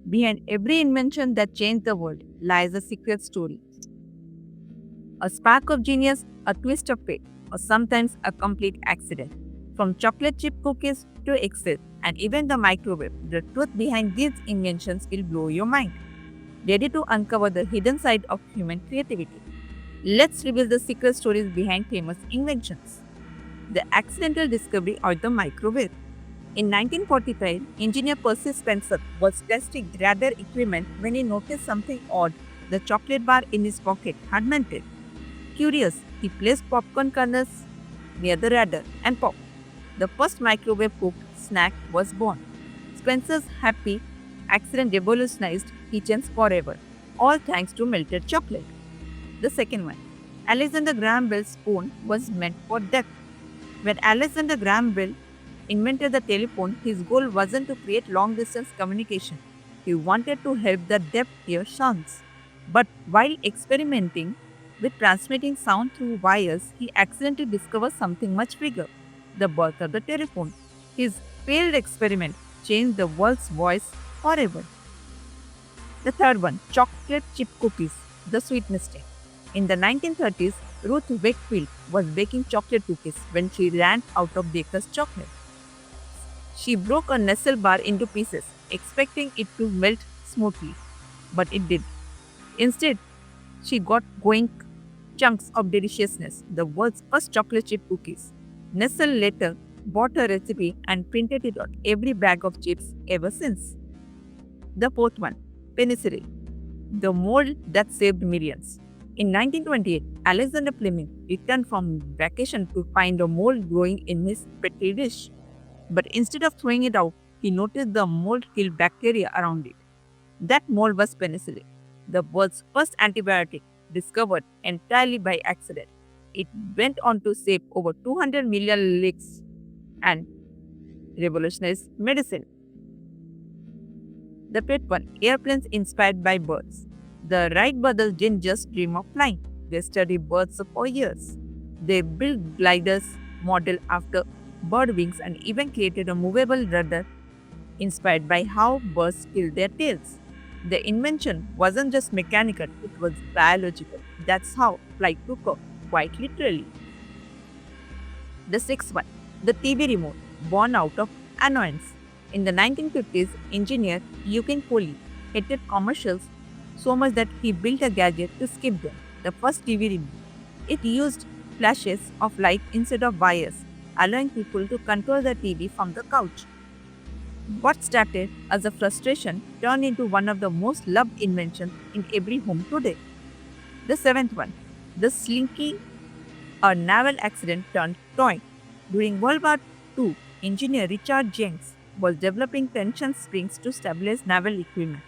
Behind every invention that changed the world lies a secret story. A spark of genius, a twist of fate, or sometimes a complete accident. From chocolate chip cookies to Excel and even the microwave, the truth behind these inventions will blow your mind. Ready to uncover the hidden side of human creativity? Let's reveal the secret stories behind famous inventions. The accidental discovery of the microwave. In 1945, engineer Percy Spencer was testing radar equipment when he noticed something odd. The chocolate bar in his pocket had melted. Curious, he placed popcorn kernels near the radar and popped. The first microwave cooked snack was born. Spencer's happy accident revolutionized kitchens forever, all thanks to melted chocolate. The second one, Alexander Graham Bell's spoon was meant for death. When Alexander Graham Bell invented the telephone, his goal wasn't to create long distance communication. He wanted to help the deaf hear sounds. But while experimenting with transmitting sound through wires, he accidentally discovered something much bigger, the birth of the telephone. His failed experiment changed the world's voice forever. The third one, chocolate chip cookies, the sweet mistake. In the 1930s, Ruth Wakefield was baking chocolate cookies when she ran out of baker's chocolate. She broke a Nestle bar into pieces, expecting it to melt smoothly, but it did. Instead, she got going chunks of deliciousness, the world's first chocolate chip cookies. Nestle later bought a recipe and printed it on every bag of chips ever since. The fourth one, penicillin, the mold that saved millions. In 1928, Alexander Fleming returned from vacation to find a mold growing in his petri dish. But instead of throwing it out, he noticed the mold killed bacteria around it. That mold was penicillin, the world's first antibiotic discovered entirely by accident. It went on to save over 200 million lives and revolutionize medicine. The fifth one, airplanes inspired by birds. The Wright brothers didn't just dream of flying, they studied birds for years. They built gliders modeled after bird wings and even created a movable rudder inspired by how birds tilt their tails. The invention wasn't just mechanical, it was biological. That's how flight took off, quite literally. The sixth one, the TV remote, born out of annoyance. In the 1950s, engineer Eugene Foley hated commercials so much that he built a gadget to skip them, the first TV remote. It used flashes of light instead of wires, allowing people to control the TV from the couch. What started as a frustration turned into one of the most loved inventions in every home today. The seventh one, the Slinky, a naval accident turned toy. During World War II, engineer Richard Jenks was developing tension springs to stabilize naval equipment.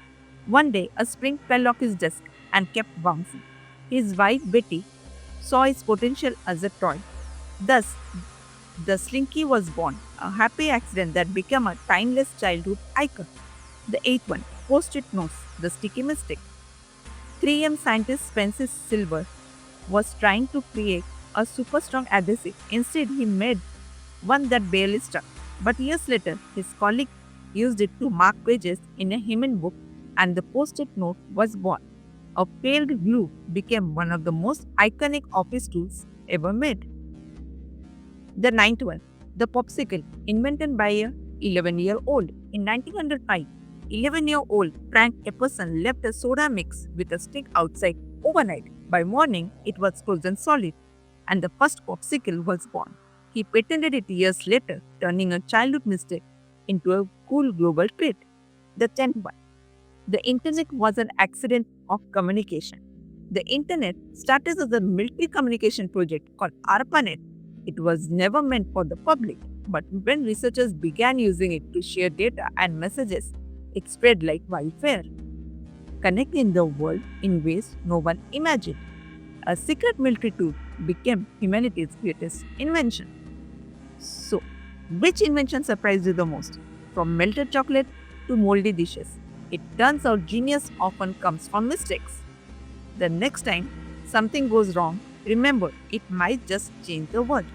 One day, a spring fell off his desk and kept bouncing. His wife Betty saw his potential as a toy. Thus, the Slinky was born, a happy accident that became a timeless childhood icon. The eighth one, Post-it notes, the sticky mistake. 3M scientist Spencer Silver was trying to create a super strong adhesive. Instead, he made one that barely stuck. But years later, his colleague used it to mark pages in a hymn book, and the post-it note was born. A failed glue became one of the most iconic office tools ever made. The ninth one, the popsicle, invented by a 11-year-old. In 1905, 11-year-old Frank Epperson left a soda mix with a stick outside overnight. By morning, it was frozen solid, and the first popsicle was born. He patented it years later, turning a childhood mistake into a cool global treat. The tenth one, the internet was an accident of communication. The internet started as a military communication project called ARPANET. It was never meant for the public, but when researchers began using it to share data and messages, it spread like wildfire, connecting the world in ways no one imagined. A secret military tool became humanity's greatest invention. So, which invention surprised you the most? From melted chocolate to moldy dishes. It turns out genius often comes from mistakes. The next time something goes wrong, remember it might just change the world.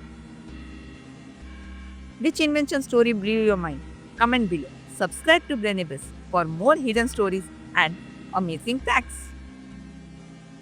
Which invention story blew your mind? Comment below. Subscribe to Brainibus for more hidden stories and amazing facts.